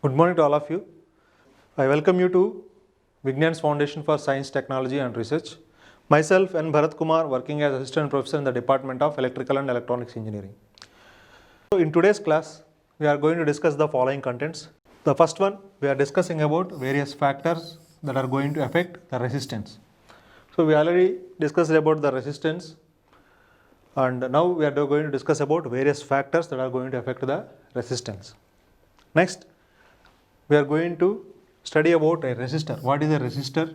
Good morning to all of you. I welcome you to Vignan's Foundation for Science, Technology and Research. Myself and Bharat Kumar working as Assistant Professor in the Department of Electrical and Electronics Engineering. So in today's class, we are going to discuss the following contents. The first one, we are discussing about various factors that are going to affect the resistance. So we already discussed about the resistance, and now we are going to discuss about various factors that are going to affect the resistance. Next, we are going to study about a resistor. What is a resistor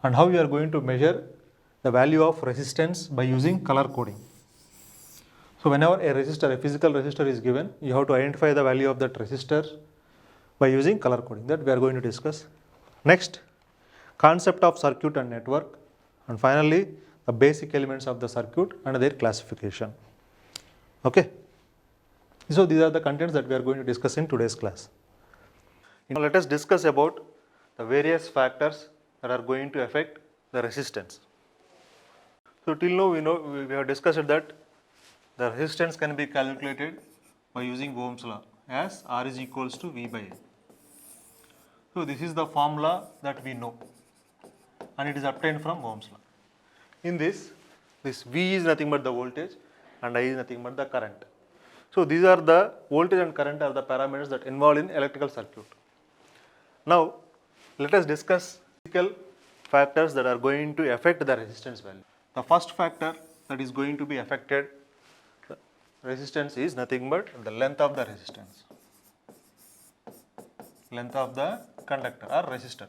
and how you are going to measure the value of resistance by using color coding. So whenever a resistor, a physical resistor is given, you have to identify the value of that resistor by using color coding. That we are going to discuss. Next, concept of circuit and network, and finally the basic elements of the circuit and their classification. Okay. So these are the contents that we are going to discuss in today's class. Now let us discuss about the various factors that are going to affect the resistance. So till now we have discussed that the resistance can be calculated by using Ohm's law as R is equals to V by A. So this is the formula that we know, and it is obtained from Ohm's law. In this V is nothing but the voltage and I is nothing but the current. So these are the voltage and current are the parameters that involved in electrical circuit. Now let us discuss physical factors that are going to affect the resistance value. The first factor that is going to be affected the resistance is nothing but the length of the resistance, length of the conductor or resistor.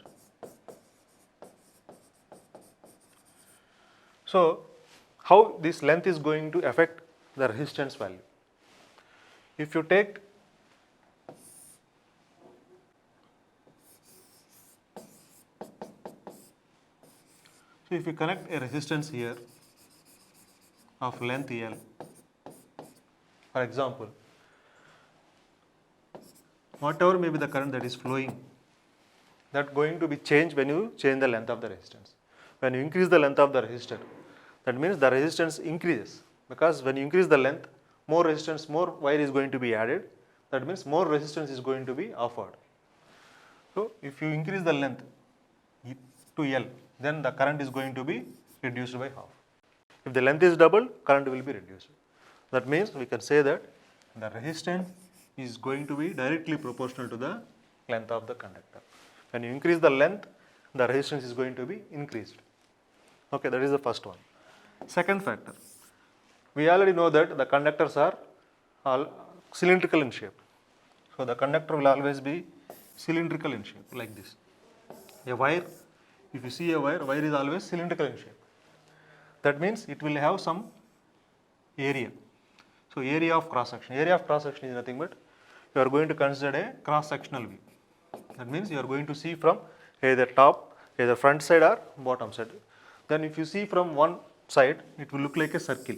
So how this length is going to affect the resistance value? If you take if you connect a resistance here of length L, for example, whatever may be the current that is flowing, that going to be changed when you change the length of the resistance. When you increase the length of the resistor, that means the resistance increases, because when you increase the length, more resistance, more wire is going to be added. That means more resistance is going to be offered. So if you increase the length to L, then the current is going to be reduced by half. If the length is double, current will be reduced. That means we can say that the resistance is going to be directly proportional to the length of the conductor. When you increase the length, the resistance is going to be increased. Okay, that is the first one. Second factor, we already know that the conductors are all cylindrical in shape. So the conductor will always be cylindrical in shape, like this. A wire, if you see a wire is always cylindrical in shape. That means it will have some area. So area of cross section. Area of cross section is nothing but you are going to consider a cross sectional view. That means you are going to see from either top, either front side or bottom side. Then if you see from one side, it will look like a circle.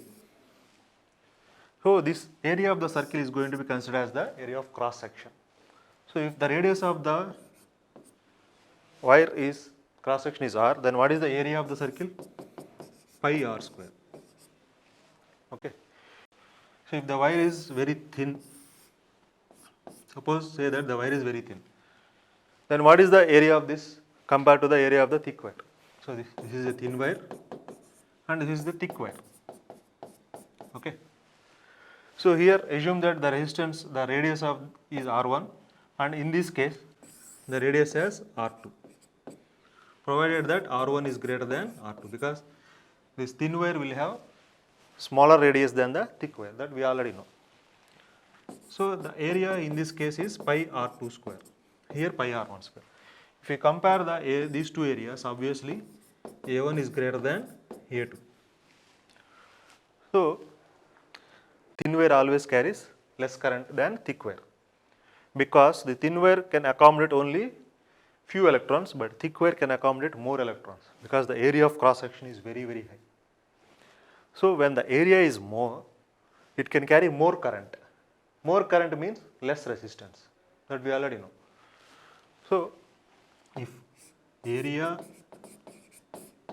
So this area of the circle is going to be considered as the area of cross section. So if the radius of the wire is cross section is r, then what is the area of the circle? Pi r square. Okay. So if the wire is very thin, suppose say that the wire is very thin, then what is the area of this compared to the area of the thick wire? So this is a thin wire and this is the thick wire. Okay. So here assume that the resistance, the radius of is R1, and in this case the radius is R2, provided that R1 is greater than R2, because this thin wire will have smaller radius than the thick wire, that we already know. So the area in this case is pi R2 square, here pi R1 square. If you compare these two areas, obviously A1 is greater than A2. So thin wire always carries less current than thick wire, because the thin wire can accommodate only few electrons, but thick wire can accommodate more electrons, because the area of cross section is very high. So when the area is more, it can carry more current. More current means less resistance, that we already know. So if area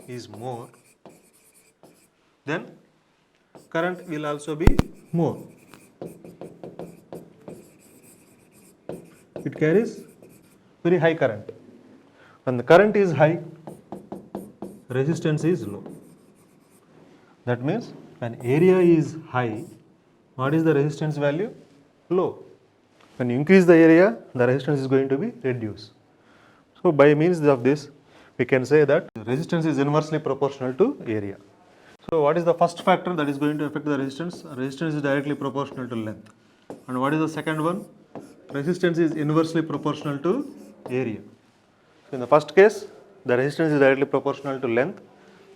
is more, then current will also be more. it carries very high current. When the current is high, resistance is low. That means when area is high, what is the resistance value? Low. When you increase the area, the resistance is going to be reduced. So by means of this, we can say that resistance is inversely proportional to area. So what is the first factor that is going to affect the resistance? Resistance is directly proportional to length. And what is the second one? Resistance is inversely proportional to area. So in the first case, the resistance is directly proportional to length.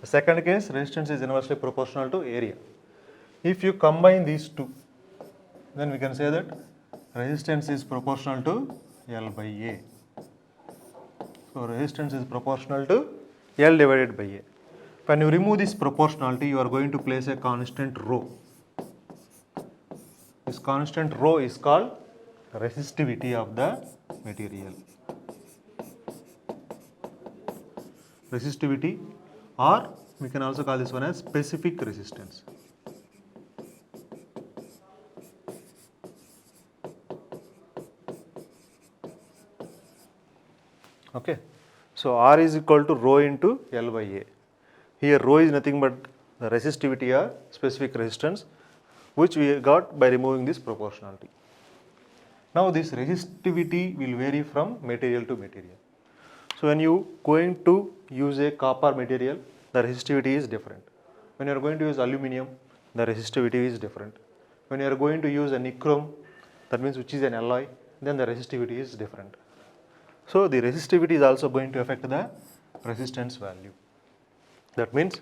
The second case, resistance is inversely proportional to area. If you combine these two, then we can say that resistance is proportional to L by A. So resistance is proportional to L divided by A. When you remove this proportionality, you are going to place a constant rho. This constant rho is called resistivity of the material. Resistivity, or we can also call this one as specific resistance. Okay. So R is equal to rho into L by A. Here rho is nothing but the resistivity or specific resistance, which we got by removing this proportionality. Now this resistivity will vary from material to material. So when you going to use a copper material, the resistivity is different. When you are going to use aluminum, the resistivity is different. When you are going to use a nichrome, that means which is an alloy, then the resistivity is different. So the resistivity is also going to affect the resistance value. That means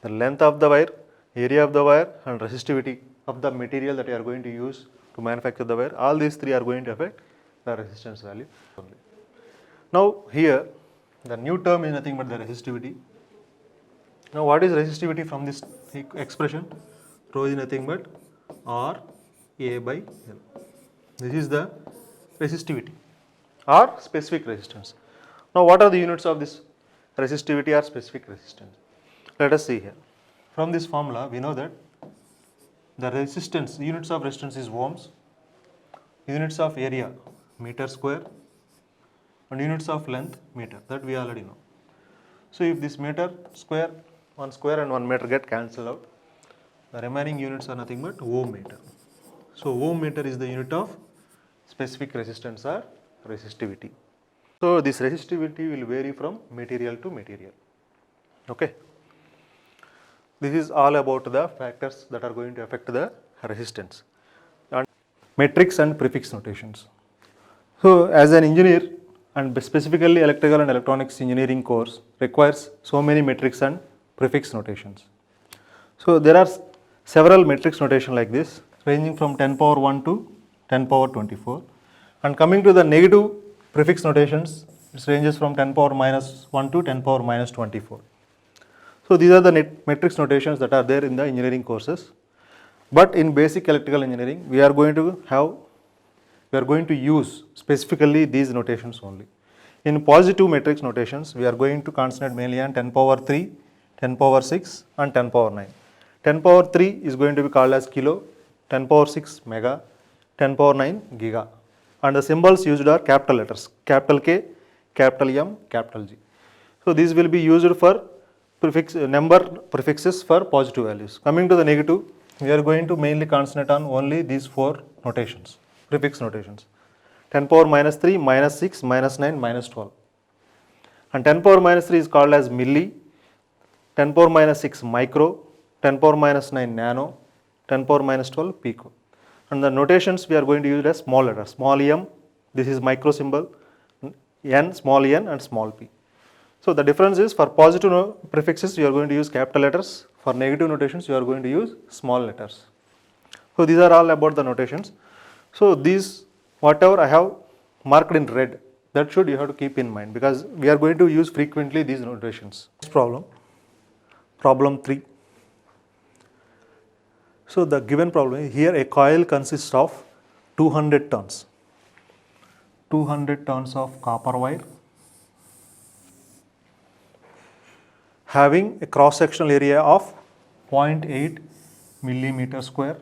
the length of the wire, area of the wire, and resistivity of the material that you are going to use to manufacture the wire, all these three are going to affect the resistance value only. Now here the new term is nothing but the resistivity. Now what is resistivity from this expression? Rho is nothing but R A by L. This is the resistivity or specific resistance. Now what are the units of this resistivity or specific resistance? Let us see here. From this formula we know that the resistance, units of resistance is ohms, units of area meter square, and units of length meter, that we already know. So if this meter square, 1 square and 1 meter get cancelled out, the remaining units are nothing but ohm meter. So ohm meter is the unit of specific resistance or resistivity. So this resistivity will vary from material to material. Okay. This is all about the factors that are going to affect the resistance. And metrics and prefix notations. So as an engineer, and specifically electrical and electronics engineering course requires so many metrics and prefix notations. So there are several metrics notation like this, ranging from 10 power 1 to 10 power 24. And coming to the negative prefix notations, it ranges from 10 power minus 1 to 10 power minus 24. So these are the matrix notations that are there in the engineering courses. But in basic electrical engineering, we are going to use specifically these notations only. In positive matrix notations, we are going to concentrate mainly on 10 power 3, 10 power 6 and 10 power 9. 10 power 3 is going to be called as kilo, 10 power 6 mega, 10 power 9 giga. And the symbols used are capital letters, capital K, capital M, capital G. So these will be used for prefixes for positive values. Coming to the negative, we are going to mainly concentrate on only these 4 notations, prefix notations. 10 power minus 3, minus 6, minus 9, minus 12. And 10 power minus 3 is called as milli, 10 power minus 6 micro, 10 power minus 9 nano, 10 power minus 12 pico. And the notations we are going to use as small letters, small m, this is micro symbol, n, small n and small p. So the difference is for positive prefixes you are going to use capital letters, for negative notations you are going to use small letters. So these are all about the notations. So these whatever I have marked in red, that should you have to keep in mind because we are going to use frequently these notations. Next problem, problem 3. So the given problem here, a coil consists of 200 turns. 200 turns of copper wire having a cross sectional area of 0.8 millimeter square.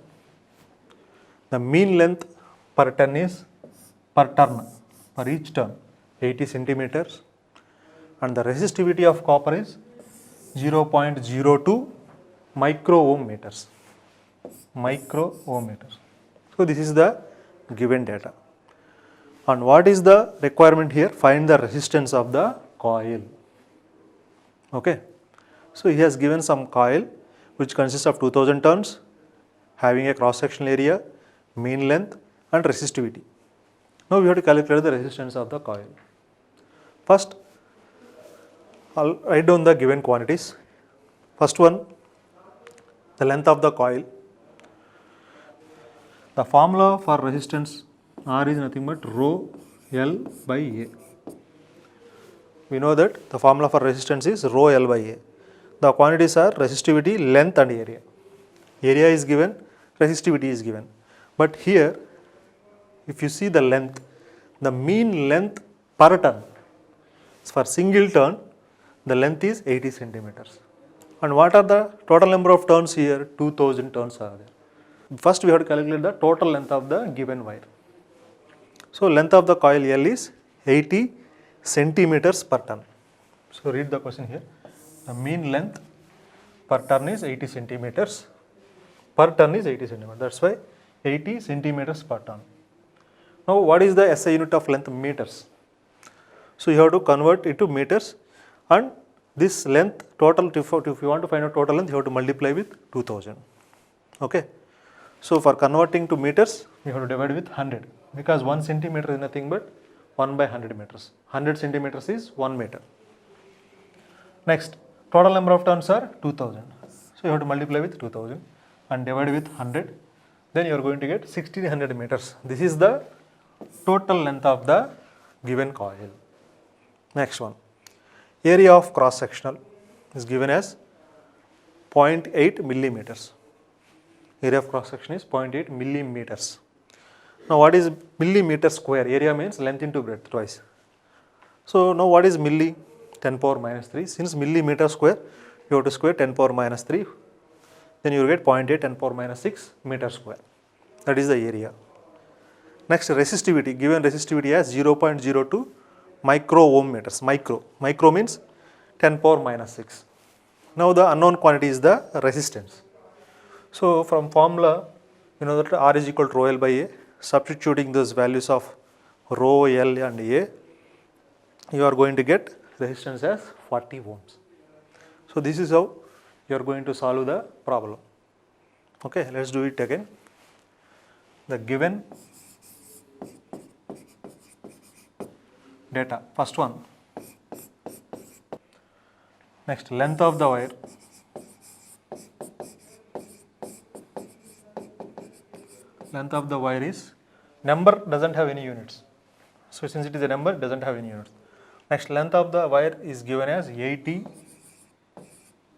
The mean length per turn is per turn for each turn 80 centimeters, and the resistivity of copper is 0.02 micro ohm meters. Micro ohm meters. So this is the given data. And what is the requirement here? Find the resistance of the coil. Okay. So he has given some coil which consists of 2000 turns, having a cross sectional area, mean length and resistivity. Now we have to calculate the resistance of the coil. First, I'll write down the given quantities. First one, the length of the coil. The formula for resistance R is nothing but rho L by A. We know that the formula for resistance is rho L by A. The quantities are resistivity, length and area. Area is given, resistivity is given. But here, if you see the length, the mean length per turn, for single turn, the length is 80 centimeters. And what are the total number of turns here? 2000 turns are there. First we have to calculate the total length of the given wire. So length of the coil L is 80 centimeters per turn. So read the question here. The mean length per turn is 80 centimeters. Per turn is 80 centimeters. That's why 80 centimeters per turn. Now what is the SI unit of length? Meters. So you have to convert it to meters, and this length total, if you want to find out total length, you have to multiply with 2000. Okay. So for converting to meters, you have to divide with 100, because 1 centimeter is nothing but 1 by 100 meters. 100 centimeters is 1 meter. Next, total number of turns are 2000. So you have to multiply with 2000 and divide with 100. Then you are going to get 1600 meters. This is the total length of the given coil. Next one, area of cross sectional is given as 0.8 millimeters. Area of cross section is 0.8 millimeters. Now what is millimeter square? Area means length into breadth twice. So now what is milli? 10 power minus 3. Since millimeter square, you have to square 10 power minus 3. Then you will get 0.8 10 power minus 6 meter square. That is the area. Next, resistivity. Given resistivity as 0.02 micro ohm meters. Micro means 10 power minus 6. Now the unknown quantity is the resistance. So from formula, you know that R is equal to rho L by A. Substituting those values of rho L and A, you are going to get resistance as 40 ohms. So this is how you are going to solve the problem. Okay, let's do it again. The given data, first one. Next, length of the wire. Length of the wire is, number doesn't have any units. So since it is a number, it doesn't have any units. Next, length of the wire is given as 80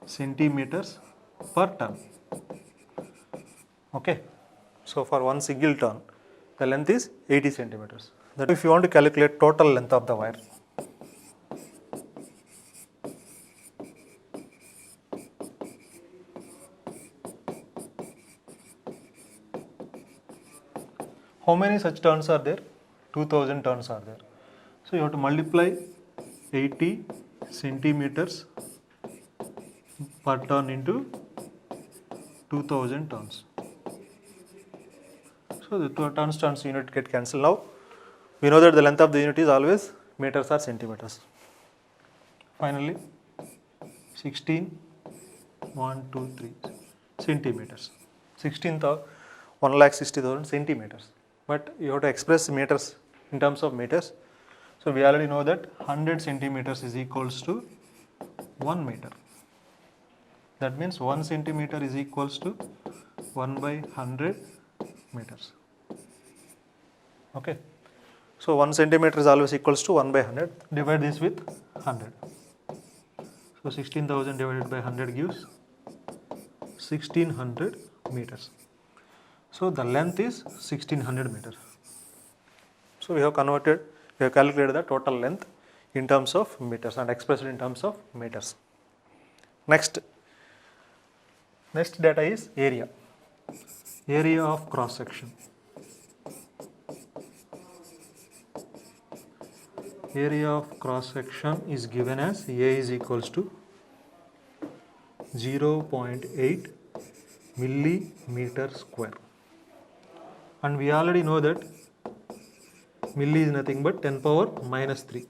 centimeters per turn. Okay. So for one single turn, the length is 80 centimeters. That if you want to calculate total length of the wire, how many such turns are there? 2000 turns are there. So you have to multiply 80 centimeters per turn into 2000 turns. So the turns unit get cancelled. Now we know that the length of the unit is always meters or centimeters. Finally 16 1 2 3 centimeters. 1,60,000 centimeters. But you have to express meters in terms of meters. So we already know that 100 centimeters is equals to 1 meter. That means 1 centimeter is equals to 1 by 100 meters. Okay. So 1 centimeter is always equals to 1 by 100. Divide this with 100. So 16,000 divided by 100 gives 1600 meters. So the length is 1600 meters. So we have calculated the total length in terms of meters and expressed in terms of meters. Next data is area. Area of cross section. area of cross section is given as A is equals to 0.8 millimeter square, and we already know that milli is nothing but 10 power minus 3.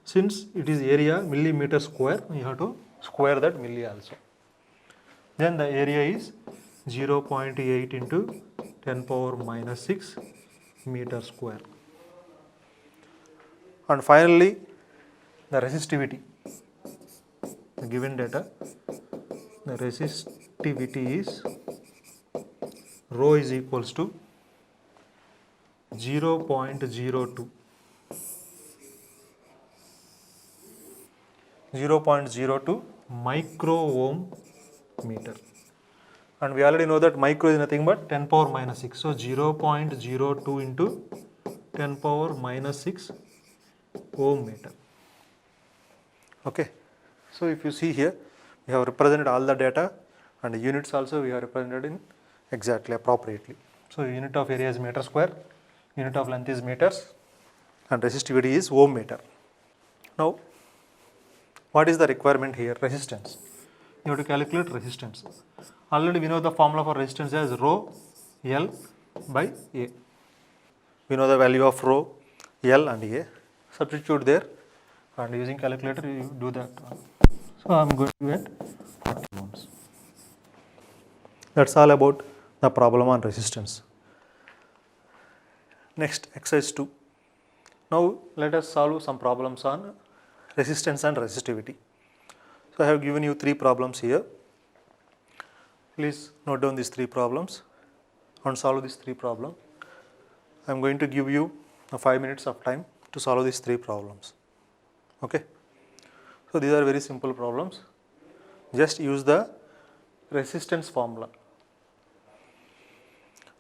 Since it is area millimeter square, you have to square that milli also. Then the area is 0.8 into 10 power minus 6 meter square. And finally, the resistivity, the given data, the resistivity is rho is equals to 0.02 micro ohm meter, and we already know that micro is nothing but 10 power minus 6, so 0.02 into 10 power minus 6 ohm meter. Okay, so if you see here, we have represented all the data, and the units also we have represented in exactly appropriately. So unit of area is meter square, unit of length is meters, and resistivity is ohm meter. Now, what is the requirement here? Resistance. You have to calculate resistance. Already we know the formula for resistance as rho L by A. We know the value of rho L and A. Substitute there, and using calculator you do that one. So I am going to get 40 ohms. That's all about the problem on resistance. Next, exercise 2. Now let us solve some problems on resistance and resistivity. So I have given you 3 problems here. Please note down these 3 problems and solve these 3 problems. I am going to give you 5 minutes of time to solve these 3 problems. Okay. So these are very simple problems. Just use the resistance formula.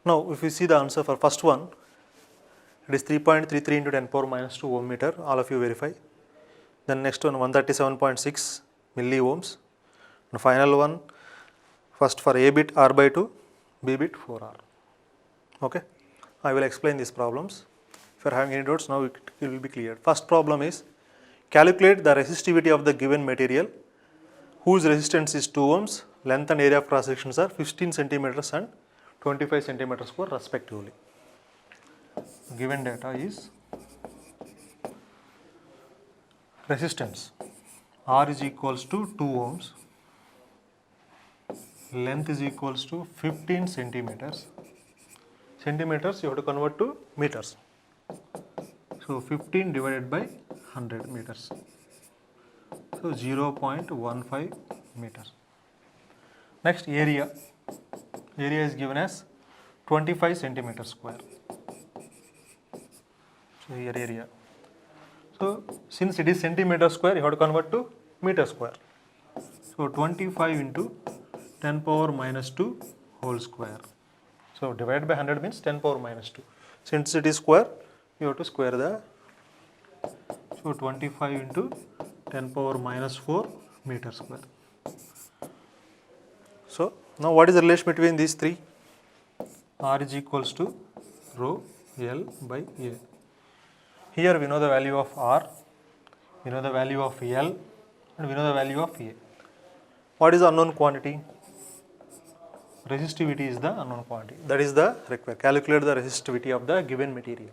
Now if you see the answer for first one, it is 3.33 into 10 power minus 2 ohm meter. All of you verify. Then next one 137.6 milli ohms. And final one, first for A bit R by 2, B bit 4R. Okay. I will explain these problems. If you are having any doubts, now it will be clear. First problem is calculate the resistivity of the given material whose resistance is 2 ohms, length and area of cross sections are 15 centimeters and 25 centimeters square respectively. Given data is resistance R is equals to 2 ohms, length is equals to 15 centimeters. Centimeters you have to convert to meters. So 15 divided by 100 meters. So 0.15 meters. Next, area. Area is given as 25 centimeters square. So here area. So since it is centimeter square, you have to convert to meter square. So 25 into 10 power minus 2 whole square. So divided by 100 means 10 power minus 2. Since it is square, you have to square the. So 25 into 10 power minus 4 meter square. So now what is the relation between these 3? R is equals to rho L by A. Here we know the value of R, we know the value of L, and we know the value of A. What is the unknown quantity? Resistivity is the unknown quantity. That is the required. Calculate the resistivity of the given material.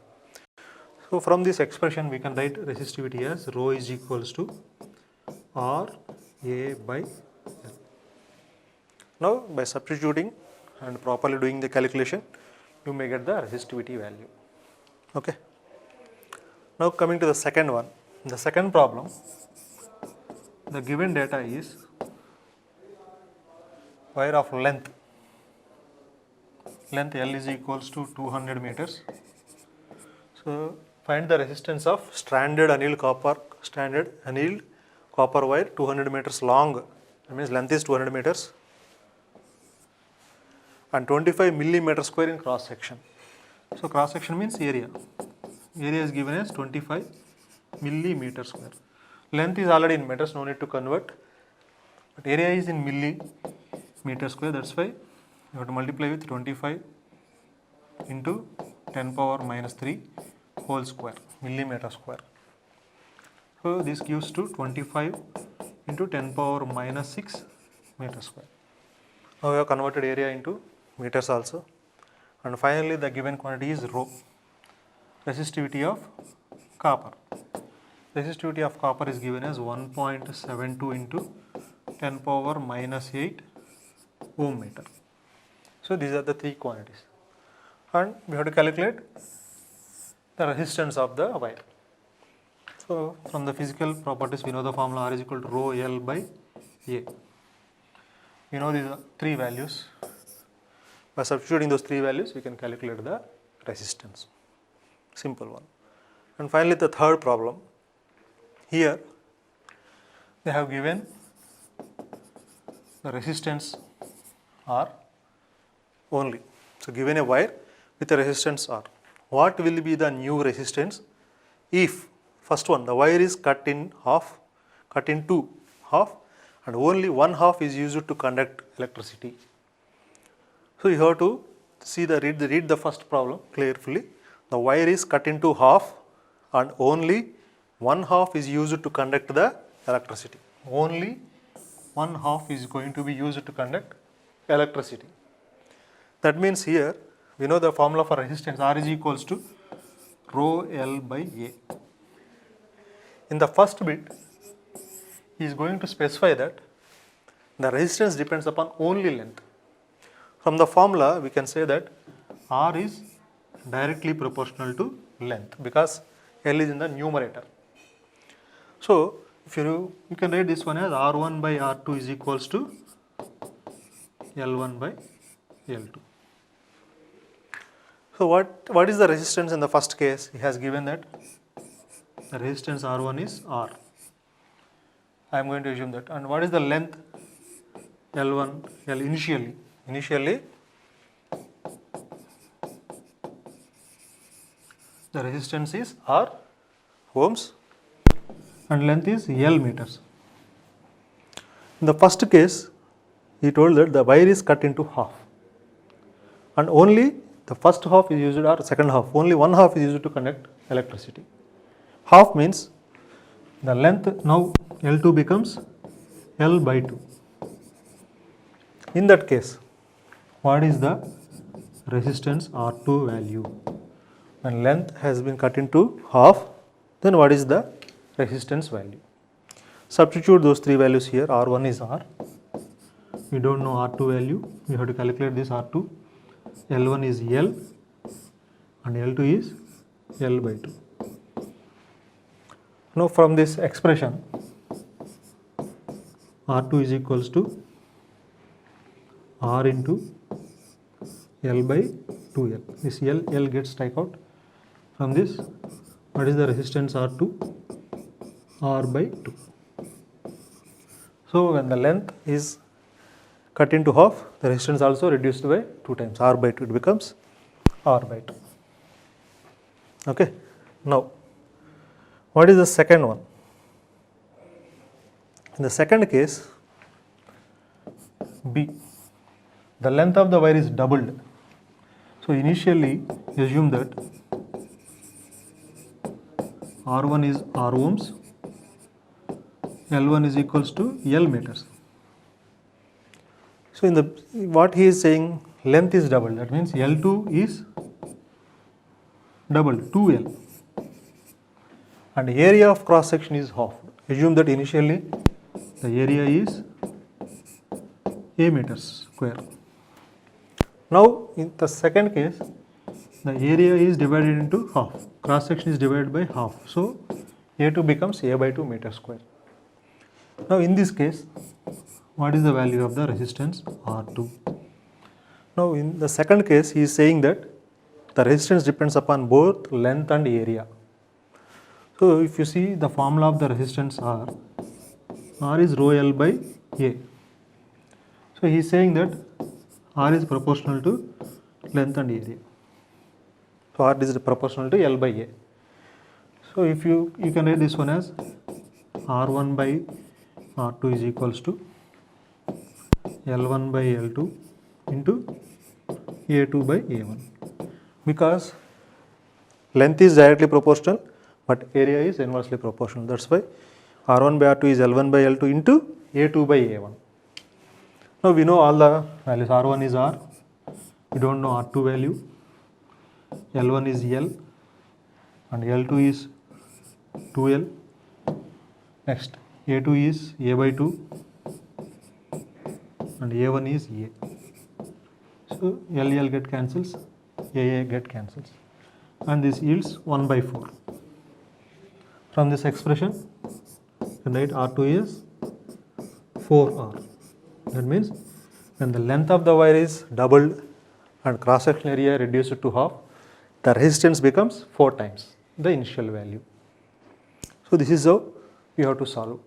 So from this expression we can write resistivity as rho is equals to R A by L. Now by substituting and properly doing the calculation, you may get the resistivity value. Okay. Now coming to the second one. The second problem, the given data is wire of length. Length L is equals to 200 meters. So find the resistance of standard annealed copper wire 200 meters long. That means length is 200 meters and 25 millimeter square in cross section. So cross section means area. Area is given as 25 millimeter square. Length is already in meters, no need to convert. But area is in millimeter square, that's why you have to multiply with 25 into 10 power minus 3 whole square, millimeter square. So this gives to 25 into 10 power minus 6 meter square. Now we have converted area into meters also. And finally the given quantity is rho, resistivity of copper. Resistivity of copper is given as 1.72 into 10 power minus 8 ohm meter. So these are the three quantities. And we have to calculate the resistance of the wire. So from the physical properties we know the formula R is equal to rho L by A. We know these are three values. By substituting those three values we can calculate the resistance. Simple one. And finally the third problem. Here they have given the resistance R only. So given a wire with a resistance R. What will be the new resistance if first one, the wire is cut into half and only one half is used to conduct electricity. So you have to read the first problem carefully. The wire is cut into half and only one half is used to conduct the electricity. Only one half is going to be used to conduct electricity. That means here we know the formula for resistance R is equals to rho L by A. In the first bit, he is going to specify that the resistance depends upon only length. From the formula, we can say that R is directly proportional to length because L is in the numerator. So, if you can write this one as R1 by R2 is equals to L1 by L2. So, what is the resistance in the first case? He has given that the resistance R1 is R. I am going to assume that. And what is the length L1, L initially? Initially, the resistance is R ohms and length is L meters. In the first case, he told that the wire is cut into half and only the first half is used or second half, only one half is used to conduct electricity. Half means the length now L2 becomes L by 2. In that case, what is the resistance R2 value? When length has been cut into half, then what is the resistance value? Substitute those three values here. R1 is R. We don't know R2 value. We have to calculate this R2. L1 is L and L2 is L by 2. Now from this expression, R2 is equals to R into L by 2L. This L gets taken out. From this, what is the resistance R2? R by 2. So when the length is cut into half, the resistance also reduced by 2 times. R by 2, it becomes R by 2. Okay. Now, what is the second one? In the second case, B, the length of the wire is doubled. So initially, assume that R1 is R ohms, L1 is equals to L meters. So in the what he is saying, length is doubled. That means L2 is doubled, 2L. And area of cross section is half. Assume that initially the area is A meters square. Now in the second case, the area is divided into half. Cross section is divided by half. So A2 becomes A by 2 meter square. Now in this case, what is the value of the resistance? R2. Now in the second case, he is saying that the resistance depends upon both length and area. So if you see the formula of the resistance R is rho L by A. So he is saying that R is proportional to length and area. So R is proportional to L by A. So if you can write this one as R1 by R2 is equals to L1 by L2 into A2 by A1. Because length is directly proportional, but area is inversely proportional. That's why R1 by R2 is L1 by L2 into A2 by A1. Now we know all the values. R1 is R, we don't know R2 value, L1 is L, and L2 is 2L. Next, A2 is A by 2, and A1 is A. So L get cancels, A get cancels, and this yields 1 by 4. From this expression, you can write R2 is 4R. That means when the length of the wire is doubled and cross-sectional area reduced to half, the resistance becomes 4 times the initial value. So this is how we have to solve.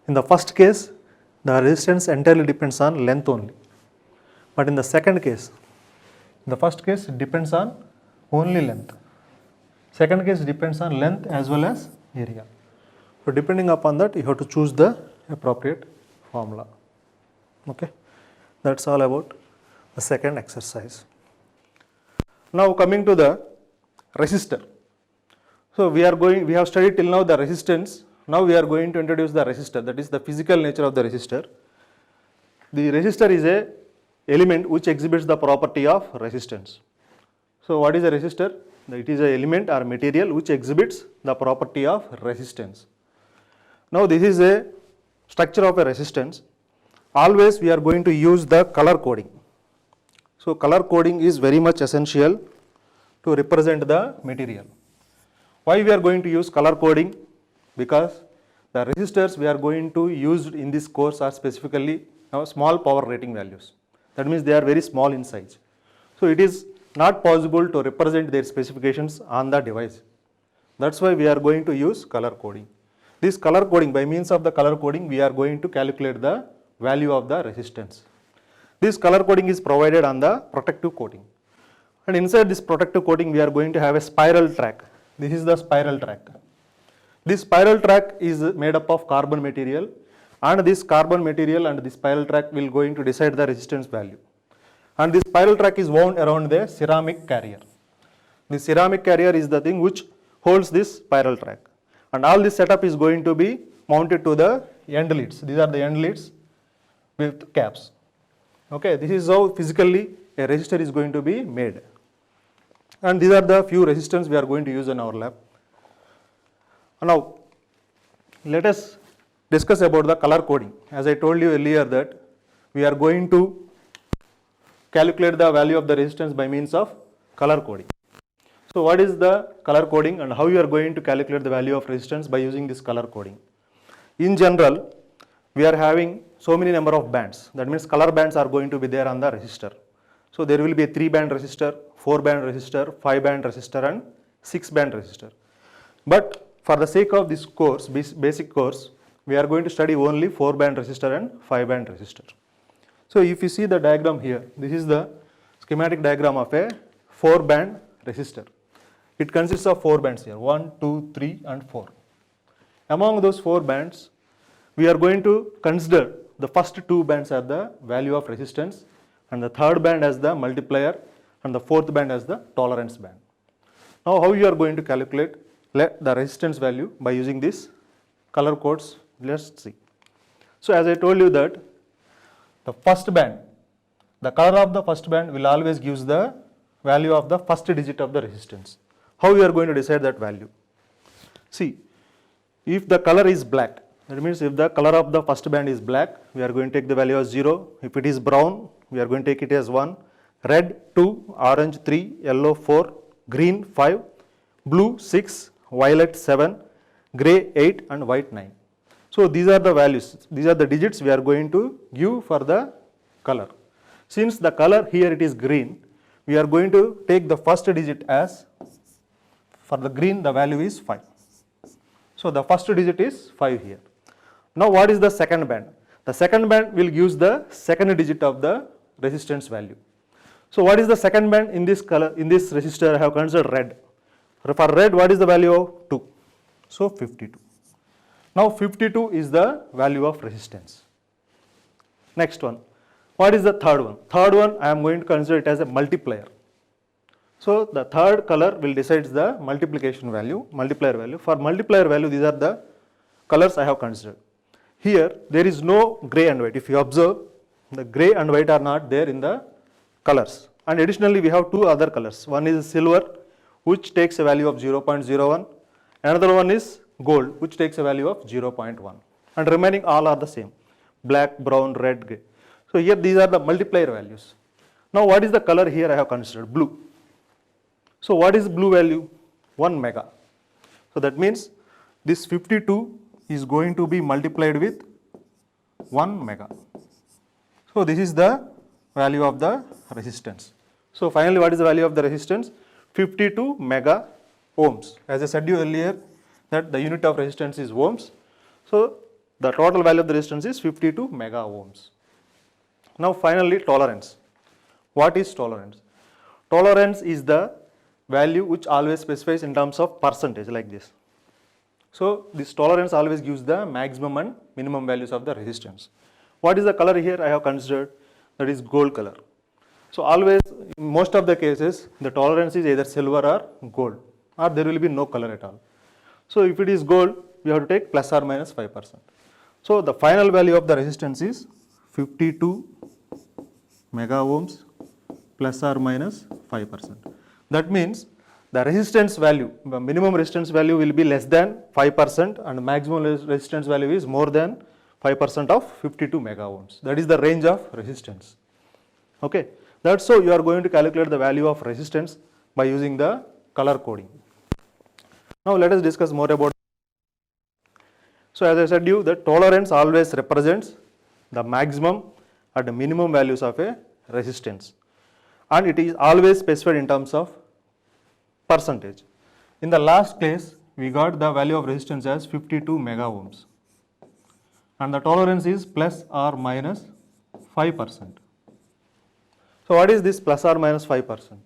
In the first case, the resistance entirely depends on length only. But in the second case, in the first case it depends on only length. Second case depends on length as well as area. So depending upon that, you have to choose the appropriate formula. Okay, that's all about the second exercise. Now coming to the resistor. So we have studied till now the resistance. Now we are going to introduce the resistor, that is the physical nature of the resistor. The resistor is a element which exhibits the property of resistance. So what is a resistor? It is an element or material which exhibits the property of resistance. Now this is a structure of a resistance. Always we are going to use the color coding. So color coding is very much essential to represent the material. Why we are going to use color coding? Because the resistors we are going to use in this course are specifically small power rating values. That means they are very small in size. So it is not possible to represent their specifications on the device. That's why we are going to use color coding. This color coding, by means of the color coding, we are going to calculate the value of the resistance. This color coding is provided on the protective coating. And inside this protective coating, we are going to have a spiral track. This is the spiral track. This spiral track is made up of carbon material, and this carbon material and this spiral track will going to decide the resistance value. And this spiral track is wound around the ceramic carrier. The ceramic carrier is the thing which holds this spiral track. And all this setup is going to be mounted to the end leads. These are the end leads with caps. Okay, this is how physically a resistor is going to be made. And these are the few resistors we are going to use in our lab. Now, let us discuss about the color coding. As I told you earlier that we are going to calculate the value of the resistance by means of color coding. So what is the color coding and how you are going to calculate the value of resistance by using this color coding? In general, we are having so many number of bands. That means color bands are going to be there on the resistor. So there will be a 3-band resistor, 4-band resistor, 5-band resistor and 6-band resistor. But for the sake of this course, basic course, we are going to study only 4-band resistor and 5-band resistor. So if you see the diagram here, this is the schematic diagram of a 4-band resistor. It consists of 4 bands here, 1, 2, 3 and 4. Among those 4 bands, we are going to consider the first 2 bands are the value of resistance, and the 3rd band as the multiplier, and the 4th band as the tolerance band. Now how you are going to calculate the resistance value by using these color codes? Let's see. So as I told you that the first band, the color of the first band will always gives the value of the first digit of the resistance. How you are going to decide that value? See, if the color is black, that means if the color of the first band is black, we are going to take the value as 0. If it is brown, we are going to take it as 1. Red 2, orange 3, yellow 4, green 5, blue 6, violet 7, grey 8 and white 9. So these are the values, these are the digits we are going to give for the color. Since the color here it is green, we are going to take the first digit as, for the green the value is 5. So the first digit is 5 here. Now what is the second band? The second band will give the second digit of the resistance value. So what is the second band in this color, in this resistor I have considered red. For red, what is the value of 2? So 52. Now 52 is the value of resistance. Next one. What is the third one? Third one I am going to consider it as a multiplier. So the third color will decides the multiplication value, multiplier value. For multiplier value, these are the colors I have considered. Here there is no gray and white. If you observe, the gray and white are not there in the colors. And additionally, we have two other colors. One is silver, which takes a value of 0.01. Another one is gold, which takes a value of 0.1. And remaining all are the same: black, brown, red, gray. So here these are the multiplier values. Now what is the color here I have considered? Blue. So what is blue value? 1 mega. So that means this 52 is going to be multiplied with 1 mega. So this is the value of the resistance. So finally, what is the value of the resistance? 52 mega ohms. As I said you earlier, that the unit of resistance is ohms. So the total value of the resistance is 52 mega ohms. Now finally, tolerance. What is tolerance? Tolerance is the value which always specifies in terms of percentage, like this. So this tolerance always gives the maximum and minimum values of the resistance. What is the color here I have considered? That is gold color. So always, in most of the cases, the tolerance is either silver or gold, or there will be no color at all. So if it is gold, we have to take plus or minus 5%. So the final value of the resistance is 52 mega ohms plus or minus 5%. That means the resistance value, the minimum resistance value will be less than 5% and maximum resistance value is more than 5% of 52 mega ohms. That is the range of resistance. Okay, that's how you are going to calculate the value of resistance by using the color coding. Now let us discuss more about. So as I said you, the tolerance always represents the maximum and the minimum values of a resistance, and it is always specified in terms of percentage. In the last case, we got the value of resistance as 52 mega ohms, and the tolerance is plus or minus 5%. So what is this plus or minus 5%?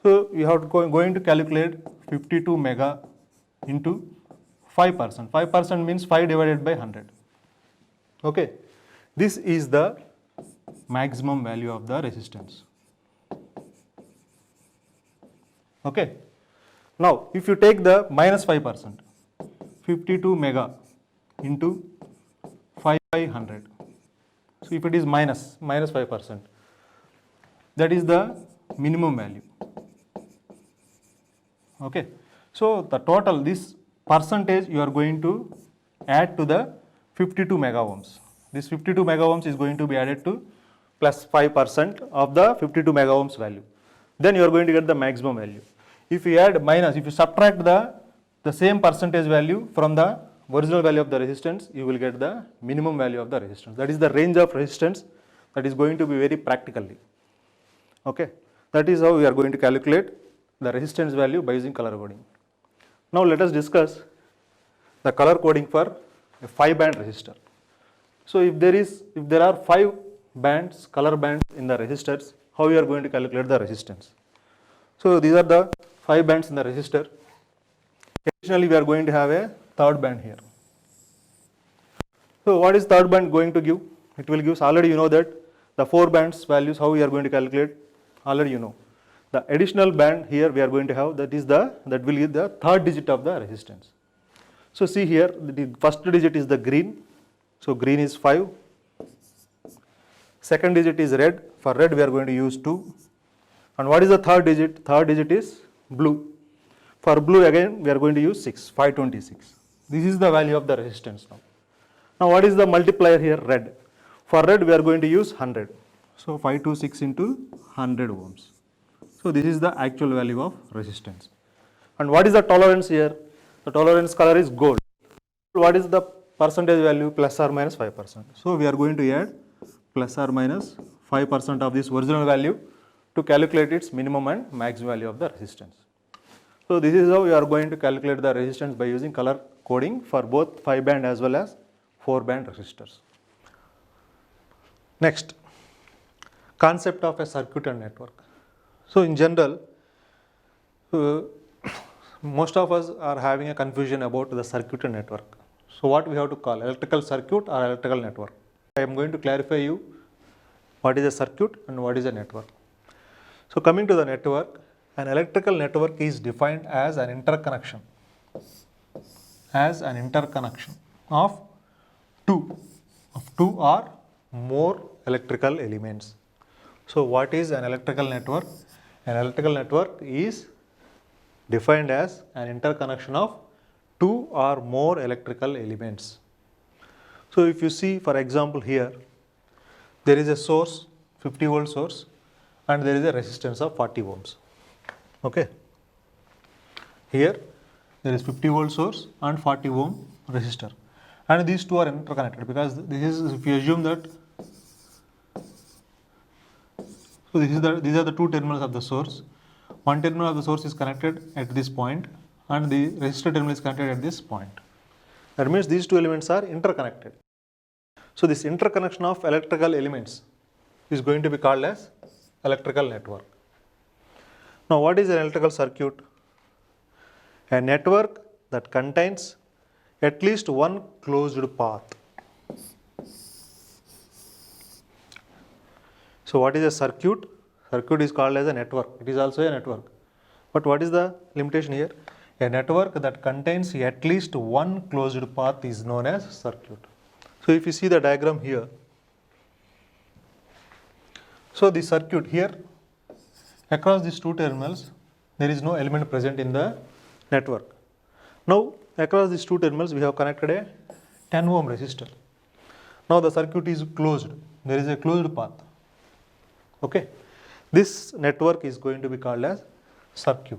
So you have to going to calculate 52 mega into 5%. 5% means 5 divided by 100. Okay, this is the maximum value of the resistance. Okay, now if you take the minus 5%, 52 mega into 5 by 100. So if it is minus 5%, that is the minimum value. Okay, so the total, this percentage you are going to add to the 52 mega ohms. This 52 mega ohms is going to be added to plus 5% of the 52 mega ohms value. Then you are going to get the maximum value. If you add minus, if you subtract the same percentage value from the original value of the resistance, you will get the minimum value of the resistance. That is the range of resistance that is going to be very practically. Okay, that is how we are going to calculate the resistance value by using color coding. Now let us discuss the color coding for a 5-band resistor. So if there are 5 bands, color bands in the resistors, how we are going to calculate the resistance? So these are the 5 bands in the resistor. Additionally, we are going to have a third band here. So what is third band going to give? It will give, already you know that the 4 bands values, how we are going to calculate, already you know. The additional band here we are going to have, that will give the third digit of the resistance. So see here, the first digit is the green, so green is 5. Second digit is red, for red we are going to use 2. And what is the third digit? Third digit is blue. For blue again we are going to use 6, 526. This is the value of the resistance now. Now what is the multiplier here? Red. For red we are going to use 100. So 526 into 100 ohms. So this is the actual value of resistance. And what is the tolerance here? The tolerance color is gold. What is the percentage value? Plus or minus 5%. So we are going to add plus or minus 5% of this original value to calculate its minimum and maximum value of the resistance. So this is how we are going to calculate the resistance by using color coding for both 5-band as well as 4-band resistors. Next, concept of a circuit and network. So in general, most of us are having a confusion about the circuit and network. So what we have to call electrical circuit or electrical network? I am going to clarify you what is a circuit and what is a network. So coming to the network, an electrical network is defined as an interconnection of two or more electrical elements. So what is an electrical network? An electrical network is defined as an interconnection of two or more electrical elements. So if you see, for example, here there is a source, 50 volt source, and there is a resistance of 40 ohms. Okay. Here there is 50 volt source and 40 ohm resistor, and these two are interconnected because this is, if you assume that, so these are the two terminals of the source. One terminal of the source is connected at this point and the resistor terminal is connected at this point. That means these two elements are interconnected. So this interconnection of electrical elements is going to be called as electrical network. Now what is an electrical circuit? A network that contains at least one closed path. So what is a circuit? Circuit is called as a network. It is also a network. But what is the limitation here? A network that contains at least one closed path is known as circuit. So if you see the diagram here, so the circuit here, across these two terminals, there is no element present in the network. Now across these two terminals we have connected a 10 ohm resistor. Now the circuit is closed. There is a closed path. Okay. This network is going to be called as circuit.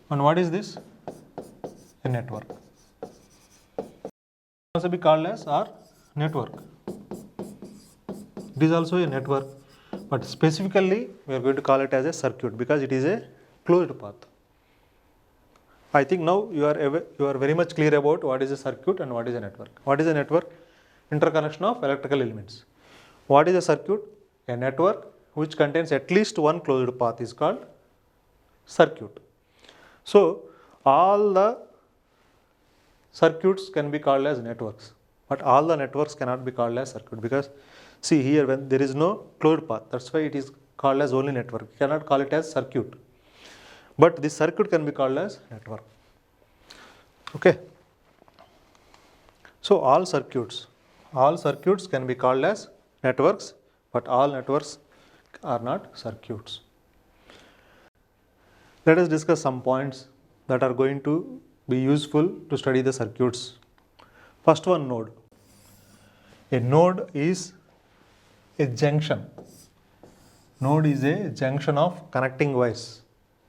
And what is this? A network. Also be called as our network. It is also a network, but specifically we are going to call it as a circuit because it is a closed path. I think now you are very much clear about what is a circuit and what is a network. What is a network? Interconnection of electrical elements. What is a circuit? A network which contains at least one closed path is called circuit. So all the circuits can be called as networks, but all the networks cannot be called as circuit because see here, when there is no closed path, that's why it is called as only network. You cannot call it as circuit, but this circuit can be called as network. Okay. So all circuits can be called as networks, but all networks are not circuits. Let us discuss some points that are going to be useful to study the circuits. First one, node. A node is a junction. Node is a junction of connecting wires.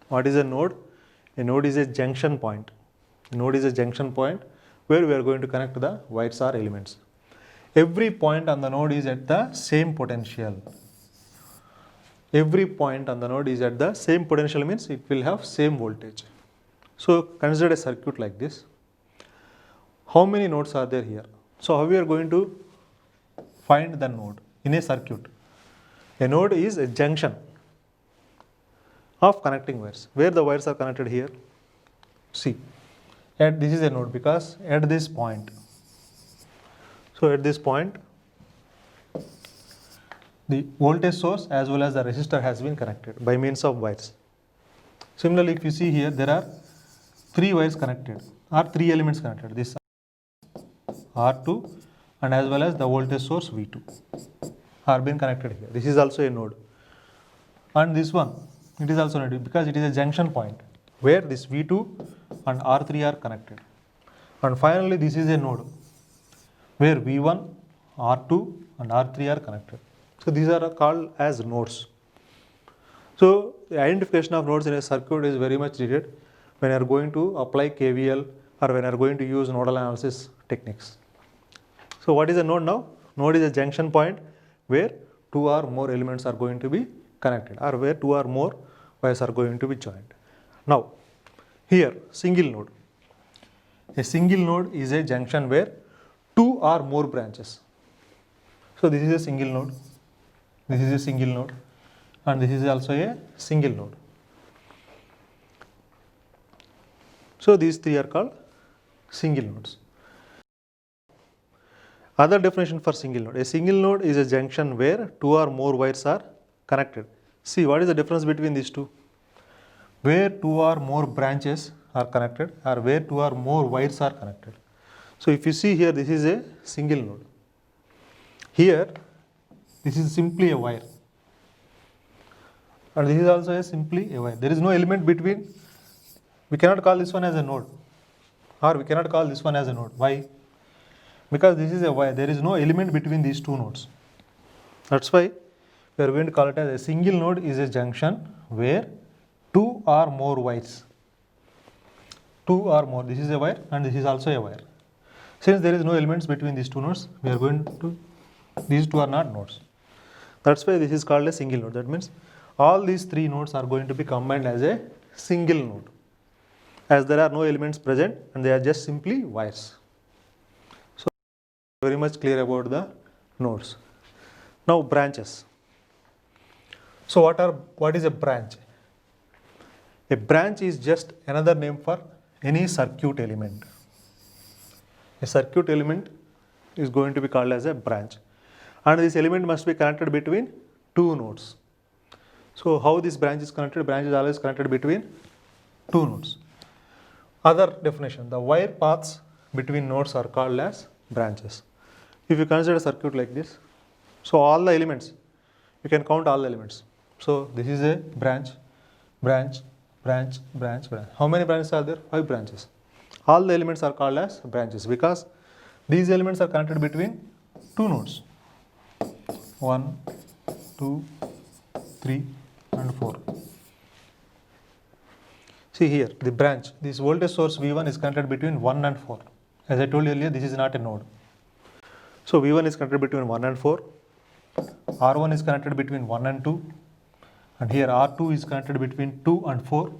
What is a node? A node is a junction point. A node is a junction point where we are going to connect the wires or elements. Every point on the node is at the same potential. Every point on the node is at the same potential means it will have same voltage. So consider a circuit like this. How many nodes are there here? So how we are going to find the node in a circuit? A node is a junction of connecting wires. Where the wires are connected here? See, this is a node because at this point. So at this point, the voltage source as well as the resistor has been connected by means of wires. Similarly, if you see here, there are three wires connected or three elements connected. This R2 and as well as the voltage source V2 are being connected here. This is also a node. And this one, it is also a node because it is a junction point where this V2 and R3 are connected. And finally, this is a node where V1, R2 and R3 are connected. So these are called as nodes. So the identification of nodes in a circuit is very much needed when you are going to apply KVL or when you are going to use nodal analysis techniques. So what is a node now? Node is a junction point where two or more elements are going to be connected or where two or more wires are going to be joined. Now here, single node. A single node is a junction where two or more branches. So this is a single node, this is a single node, and this is also a single node. So these three are called single nodes. Other definition for single node. A single node is a junction where two or more wires are connected. See, what is the difference between these two? Where two or more branches are connected or where two or more wires are connected. So if you see here, this is a single node. Here, this is simply a wire. And this is also a simply a wire. There is no element between. We cannot call this one as a node. Or we cannot call this one as a node. Why? Because this is a wire. There is no element between these two nodes. That's why we are going to call it as a single node is a junction where two or more wires. Two or more. This is a wire and this is also a wire. Since there is no elements between these two nodes, we are going to, these two are not nodes. That's why this is called a single node. That means all these three nodes are going to be combined as a single node, as there are no elements present and they are just simply wires. So very much clear about the nodes. Now branches. So what is a branch? A branch is just another name for any circuit element. A circuit element is going to be called as a branch, and this element must be connected between two nodes. So how this branch is connected? Branch is always connected between two nodes. Other definition, the wire paths between nodes are called as branches. If you consider a circuit like this, so all the elements, you can count all the elements. So this is a branch, branch, branch, branch, branch. How many branches are there? 5 branches. All the elements are called as branches because these elements are connected between two nodes. 1, 2, 3 and 4. See here, the branch, this voltage source V1 is connected between 1 and 4. As I told you earlier, this is not a node. So V1 is connected between 1 and 4. R1 is connected between 1 and 2. And here R2 is connected between 2 and 4.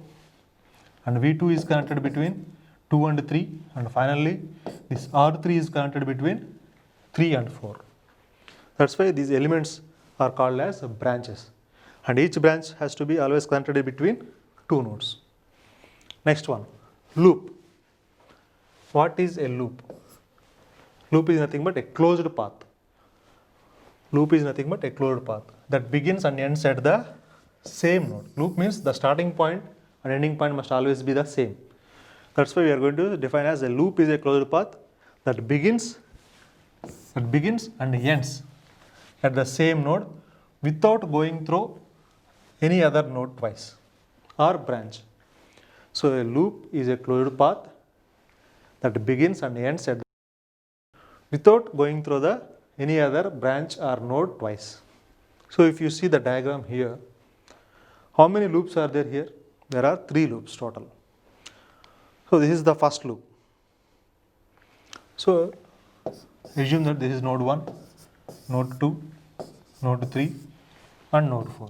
And V2 is connected between 2 and 3. And finally, this R3 is connected between 3 and 4. That's why these elements are called as branches. And each branch has to be always connected between two nodes. Next one, loop. What is a loop? Loop is nothing but a closed path. Loop is nothing but a closed path that begins and ends at the same node. Loop means the starting point and ending point must always be the same. That's why we are going to define as a loop is a closed path that begins and ends at the same node without going through any other node twice or branch. So a loop is a closed path that begins and ends at without going through the any other branch or node twice. So if you see the diagram here, how many loops are there here? There are 3 loops total. So this is the first loop. So assume that this is node 1, node 2, node 3 and node 4.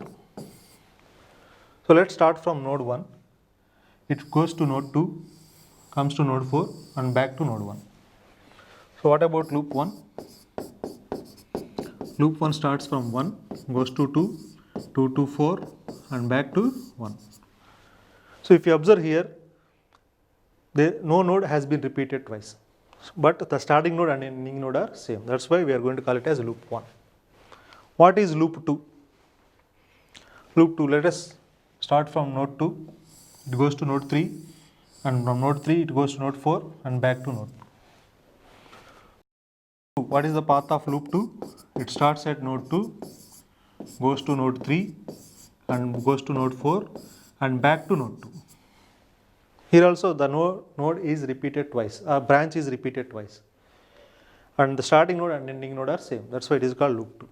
So let's start from node 1. It goes to node 2, comes to node 4 and back to node 1. So what about loop 1? Loop 1 starts from 1, goes to 2, 2 to 4 and back to 1. So if you observe here, no node has been repeated twice, but the starting node and ending node are same. That's why we are going to call it as loop 1. What is loop 2? Loop 2, let us start from node 2, it goes to node 3 and from node 3 it goes to node 4 and back to node 2. What is the path of loop 2? It starts at node 2, goes to node 3 and goes to node 4 and back to node 2. Here also the node is repeated twice, branch is repeated twice, and the starting node and ending node are same. That's why it is called loop 2.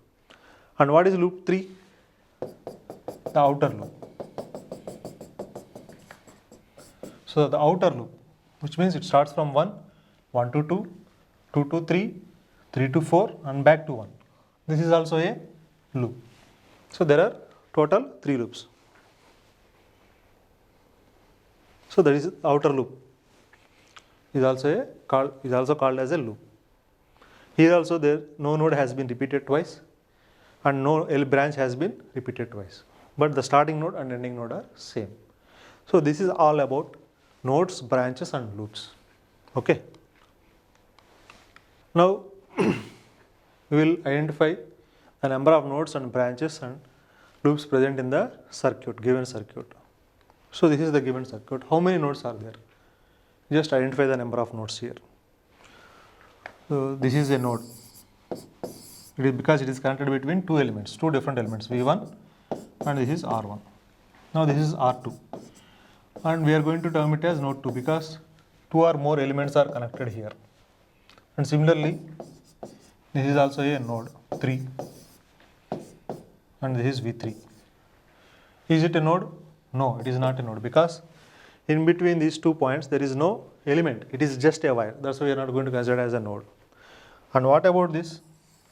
And what is loop 3? The outer loop. So the outer loop, which means it starts from 1, 1 to 2, 2 to 3, 3 to 4 and back to 1. This is also a loop. So there are total 3 loops. So that is outer loop is also called as a loop. Here also no node has been repeated twice and no branch has been repeated twice, but the starting node and ending node are same. So this is all about nodes, branches and loops. Okay. Now we will identify the number of nodes and branches and loops present in the circuit, given circuit. So this is the given circuit. How many nodes are there? Just identify the number of nodes here. So this is a node. It is because it is connected between two elements, two different elements, V1 and this is R1. Now this is R2 and we are going to term it as node 2 because two or more elements are connected here. And similarly, this is also a node 3 and this is V3. Is it a node? No, it is not a node because in between these 2 points there is no element, it is just a wire. That's why we are not going to consider it as a node. And what about this?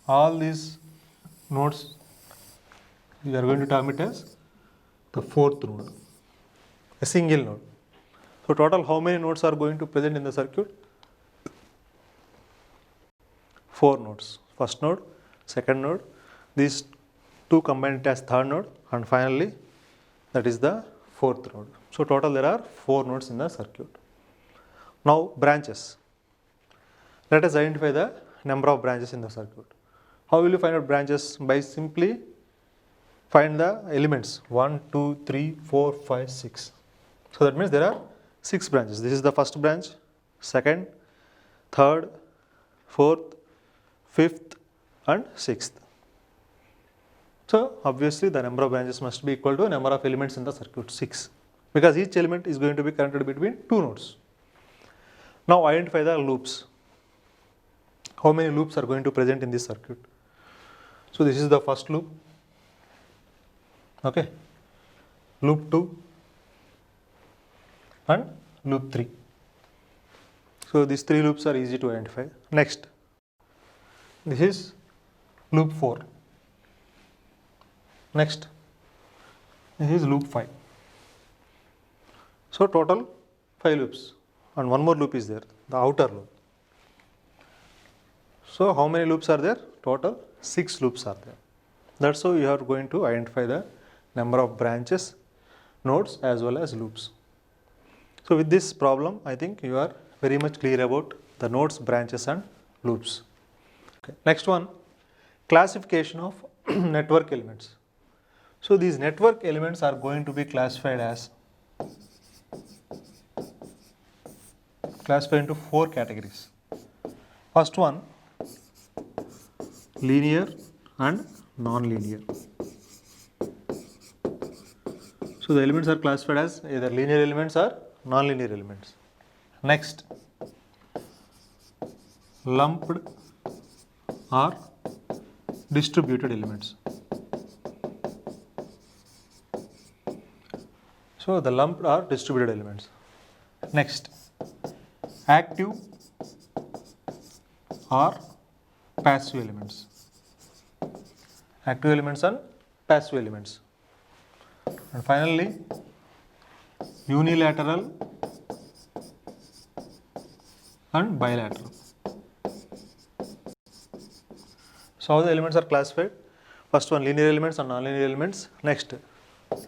All these nodes, we are going to term it as the fourth node, a single node. So total how many nodes are going to present in the circuit? 4 nodes. First node, second node, these two combined as third node, and finally that is the fourth node. So total there are 4 nodes in the circuit. Now branches. Let us identify the number of branches in the circuit. How will you find out branches? By simply find the elements 1, 2, 3, 4, 5, 6. So that means there are 6 branches. This is the first branch, second, third, fourth, fifth and sixth. So obviously the number of branches must be equal to number of elements in the circuit, 6, because each element is going to be connected between 2 nodes. Now identify the loops. How many loops are going to present in this circuit? So this is the first loop, okay, loop 2 and loop 3. So these 3 loops are easy to identify. Next, this is loop 4. Next, this is loop 5. So total 5 loops and one more loop is there, the outer loop. So how many loops are there? Total 6 loops are there. That's how you are going to identify the number of branches, nodes as well as loops. So with this problem, I think you are very much clear about the nodes, branches and loops. Okay. Next one, classification of network elements. So these network elements are going to be classified into 4 categories. First one, linear and non-linear. So the elements are classified as either linear elements or non-linear elements. Next, lumped or distributed elements. So the lumped or distributed elements. Next, active or passive elements. Active elements and passive elements. And finally, unilateral and bilateral. So how the elements are classified? First one, linear elements and non-linear elements. Next,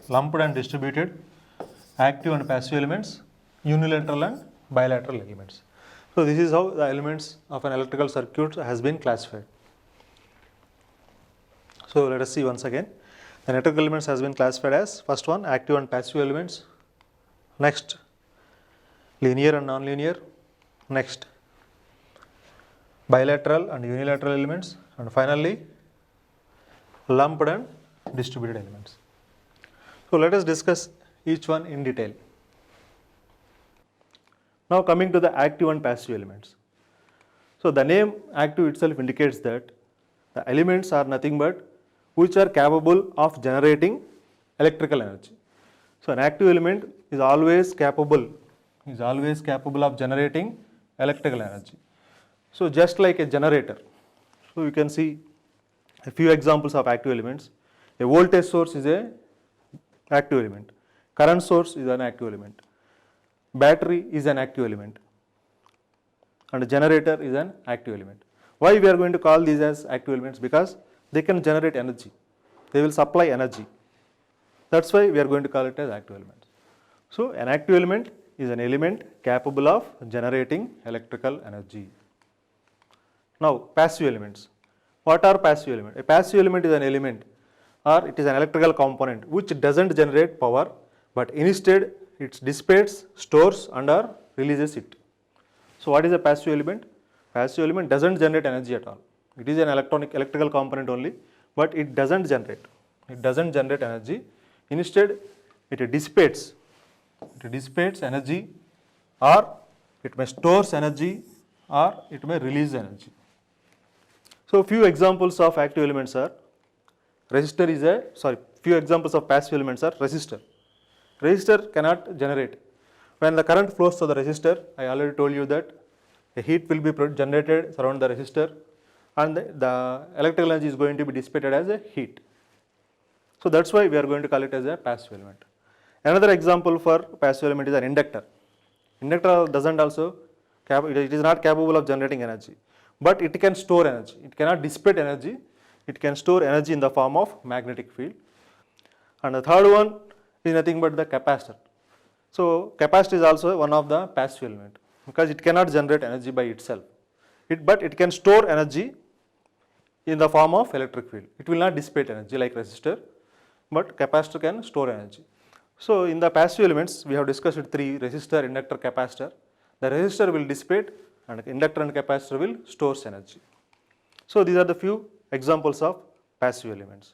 lumped and distributed, active and passive elements, unilateral and bilateral elements. So this is how the elements of an electrical circuit has been classified. So let us see once again. The electrical elements has been classified as first one, active and passive elements. Next, linear and non-linear. Next, bilateral and unilateral elements. And finally, lumped and distributed elements. So let us discuss each one in detail. Now coming to the active and passive elements. So the name active itself indicates that the elements are nothing but which are capable of generating electrical energy. So an active element is always capable of generating electrical energy. So just like a generator. So you can see a few examples of active elements. A voltage source is an active element. Current source is an active element. Battery is an active element. And a generator is an active element. Why we are going to call these as active elements? Because they can generate energy. They will supply energy. That's why we are going to call it as active elements. So an active element is an element capable of generating electrical energy. Now passive elements. What are passive elements? A passive element is an element or it is an electrical component which doesn't generate power, but instead it dissipates, stores and or releases it. So what is a passive element? Passive element doesn't generate energy at all. It is an electrical component only, but it doesn't generate. It doesn't generate energy. Instead, it dissipates. It dissipates energy, or it may stores energy, or it may release energy. So few examples of active elements are few examples of passive elements are resistor. Resistor cannot generate. When the current flows through the resistor, I already told you that a heat will be generated around the resistor, and the electrical energy is going to be dissipated as a heat. So that's why we are going to call it as a passive element. Another example for passive element is an inductor. Inductor doesn't also, it is not capable of generating energy, but it can store energy. It cannot dissipate energy. It can store energy in the form of magnetic field. And the third one is nothing but the capacitor. So capacitor is also one of the passive element because it cannot generate energy by itself. But it can store energy in the form of electric field. It will not dissipate energy like resistor, but capacitor can store energy. So in the passive elements, we have discussed three: resistor, inductor, capacitor. The resistor will dissipate and inductor and capacitor will store energy. So these are the few examples of passive elements.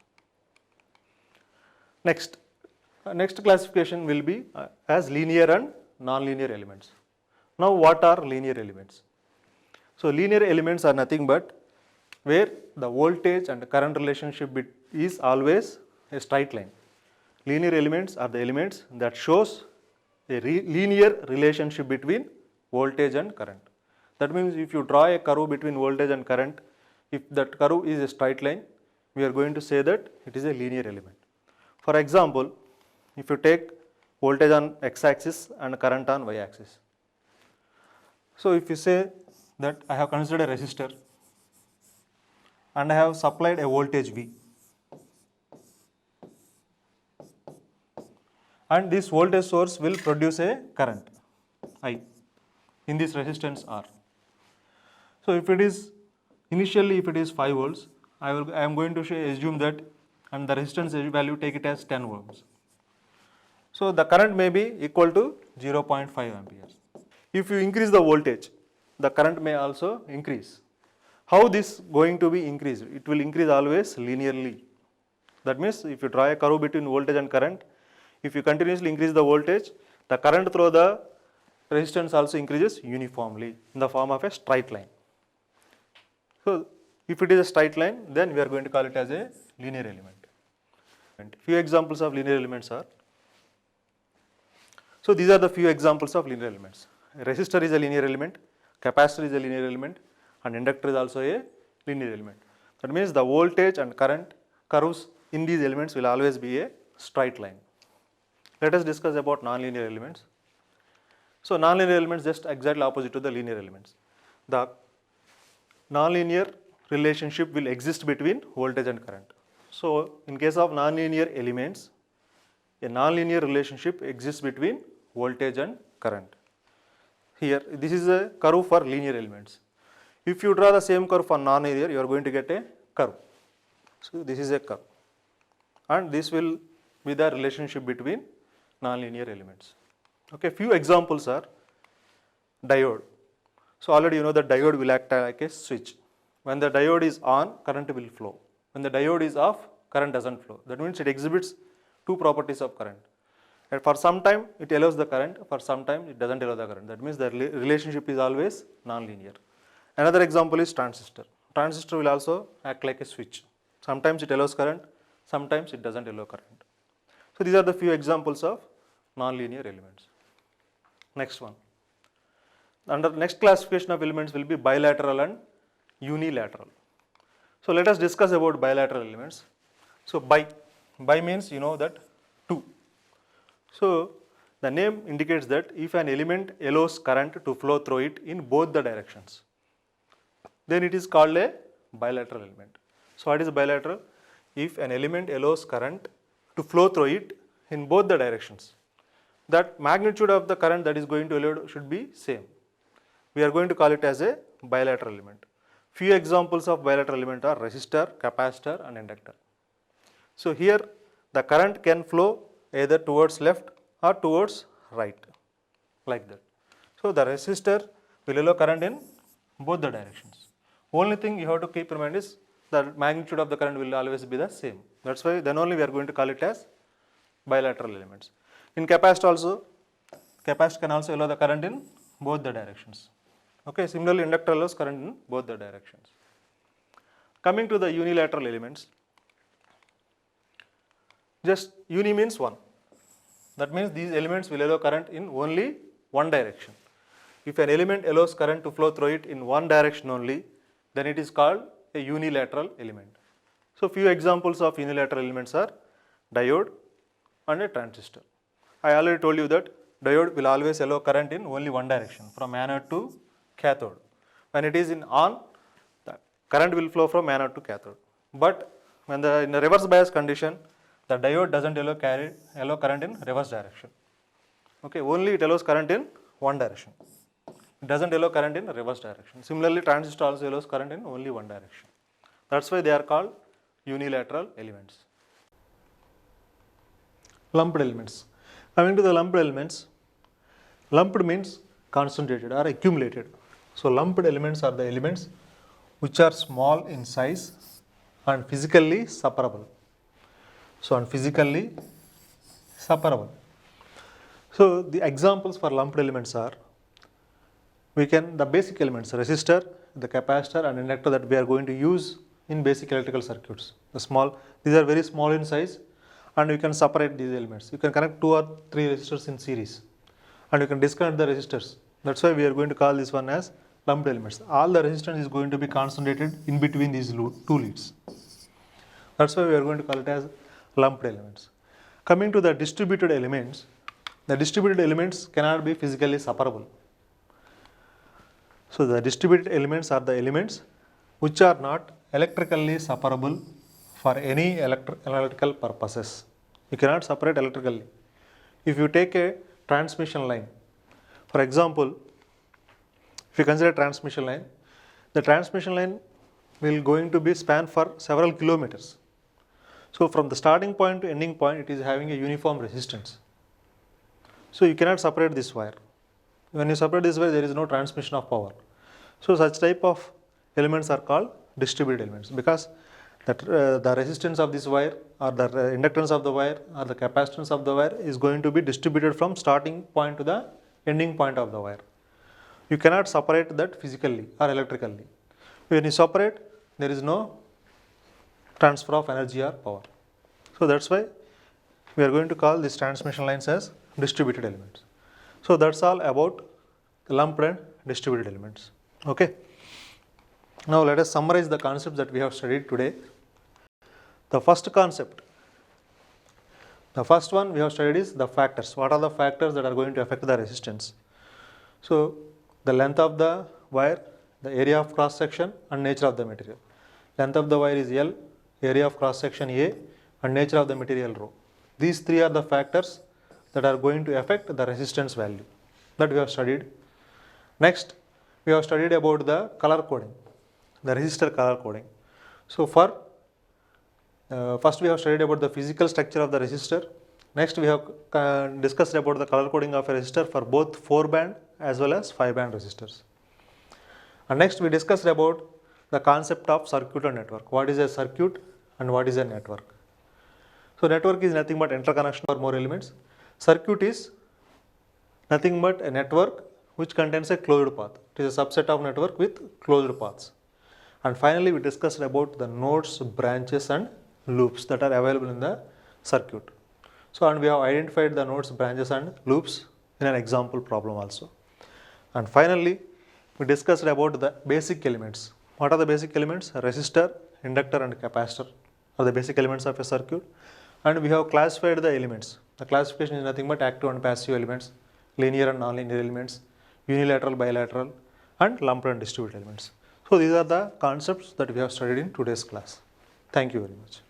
Next classification will be as linear and non-linear elements. Now what are linear elements? So linear elements are nothing but where the voltage and current relationship is always a straight line. Linear elements are the elements that shows a linear relationship between voltage and current. That means if you draw a curve between voltage and current, if that curve is a straight line, we are going to say that it is a linear element. For example, if you take voltage on x-axis and current on y-axis. So if you say that I have considered a resistor and I have supplied a voltage V, and this voltage source will produce a current I in this resistance R. So if it is initially if it is 5 volts, I am going to assume that, and the resistance value take it as 10 ohms. So the current may be equal to 0.5 amperes. If you increase the voltage, the current may also increase. How this going to be increased? It will increase always linearly. That means if you draw a curve between voltage and current, if you continuously increase the voltage, the current through the resistance also increases uniformly in the form of a straight line. So if it is a straight line, then we are going to call it as a linear element. And few examples of linear elements are, so these are the few examples of linear elements. A resistor is a linear element, capacitor is a linear element, and inductor is also a linear element. That means the voltage and current curves in these elements will always be a straight line. Let us discuss about nonlinear elements. So nonlinear elements just exactly opposite to the linear elements. The nonlinear relationship will exist between voltage and current. So in case of nonlinear elements, a nonlinear relationship exists between voltage and current. Here, this is a curve for linear elements. If you draw the same curve for nonlinear, you are going to get a curve. So this is a curve, and this will be the relationship between nonlinear elements. Okay, few examples are diode. So already you know that diode will act like a switch. When the diode is on, current will flow. When the diode is off, current doesn't flow. That means it exhibits two properties of current. And for some time it allows the current, for some time it doesn't allow the current. That means the relationship is always nonlinear. Another example is transistor. Transistor will also act like a switch. Sometimes it allows current, sometimes it doesn't allow current. So these are the few examples of nonlinear elements. Next one. Under next classification of elements will be bilateral and unilateral. So let us discuss about bilateral elements. So bi means you know that two. So the name indicates that if an element allows current to flow through it in both the directions, then it is called a bilateral element. So what is bilateral? If an element allows current to flow through it in both the directions, that magnitude of the current that is going to allow should be same. We are going to call it as a bilateral element. Few examples of bilateral element are resistor, capacitor and inductor. So here the current can flow either towards left or towards right, like that. So the resistor will allow current in both the directions. Only thing you have to keep in mind is the magnitude of the current will always be the same. That's why then only we are going to call it as bilateral elements. In capacitor also, capacitor can also allow the current in both the directions. Okay, similarly inductor allows current in both the directions. Coming to the unilateral elements, just uni means one. That means these elements will allow current in only one direction. If an element allows current to flow through it in one direction only, then it is called a unilateral element. So few examples of unilateral elements are diode and a transistor. I already told you that diode will always allow current in only one direction, from anode to cathode. When it is in on, the current will flow from anode to cathode. But when in the reverse bias condition, the diode doesn't allow current in reverse direction. Okay, only it allows current in one direction. It doesn't allow current in reverse direction. Similarly, transistor also allows current in only one direction. That's why they are called unilateral elements. Lumped elements. Coming to the lumped elements, lumped means concentrated or accumulated. So lumped elements are the elements which are small in size and physically separable. So and physically separable. So the examples for lumped elements are, the basic elements, resistor, the capacitor and inductor that we are going to use in basic electrical circuits. These are very small in size and you can separate these elements. You can connect 2 or 3 resistors in series and you can disconnect the resistors. That's why we are going to call this one as lumped elements. All the resistance is going to be concentrated in between these 2 leads. That's why we are going to call it as lumped elements. Coming to the distributed elements, the distributed elements cannot be physically separable. So the distributed elements are the elements which are not electrically separable for any electrical purposes. You cannot separate electrically. If you take a transmission line, for example, if you consider transmission line, the transmission line will going to be span for several kilometers. So from the starting point to ending point, it is having a uniform resistance. So you cannot separate this wire. When you separate this wire, there is no transmission of power. So such type of elements are called distributed elements, because the resistance of this wire or the inductance of the wire or the capacitance of the wire is going to be distributed from starting point to the ending point of the wire. You cannot separate that physically or electrically. When you separate, there is no transfer of energy or power. So that's why we are going to call these transmission lines as distributed elements. So that's all about lumped and distributed elements. Okay. Now let us summarize the concepts that we have studied today. The first concept, the first one we have studied is the factors. What are the factors that are going to affect the resistance? So the length of the wire, the area of cross section and nature of the material. Length of the wire is L, area of cross section A and nature of the material rho. These 3 are the factors that are going to affect the resistance value that we have studied. Next, we have studied about the color coding, the resistor color coding. So first we have studied about the physical structure of the resistor. Next we have discussed about the color coding of a resistor for both 4 band as well as 5 band resistors. And next we discussed about the concept of circuit and network. What is a circuit and what is a network? So network is nothing but interconnection or more elements. Circuit is nothing but a network which contains a closed path. It is a subset of network with closed paths. And finally we discussed about the nodes, branches and loops that are available in the circuit. So and we have identified the nodes, branches and loops in an example problem also. And finally we discussed about the basic elements. What are the basic elements? Resistor, inductor and capacitor are the basic elements of a circuit. And we have classified the elements. The classification is nothing but active and passive elements, linear and nonlinear elements, unilateral, bilateral and lumped and distributed elements. So these are the concepts that we have studied in today's class. Thank you very much.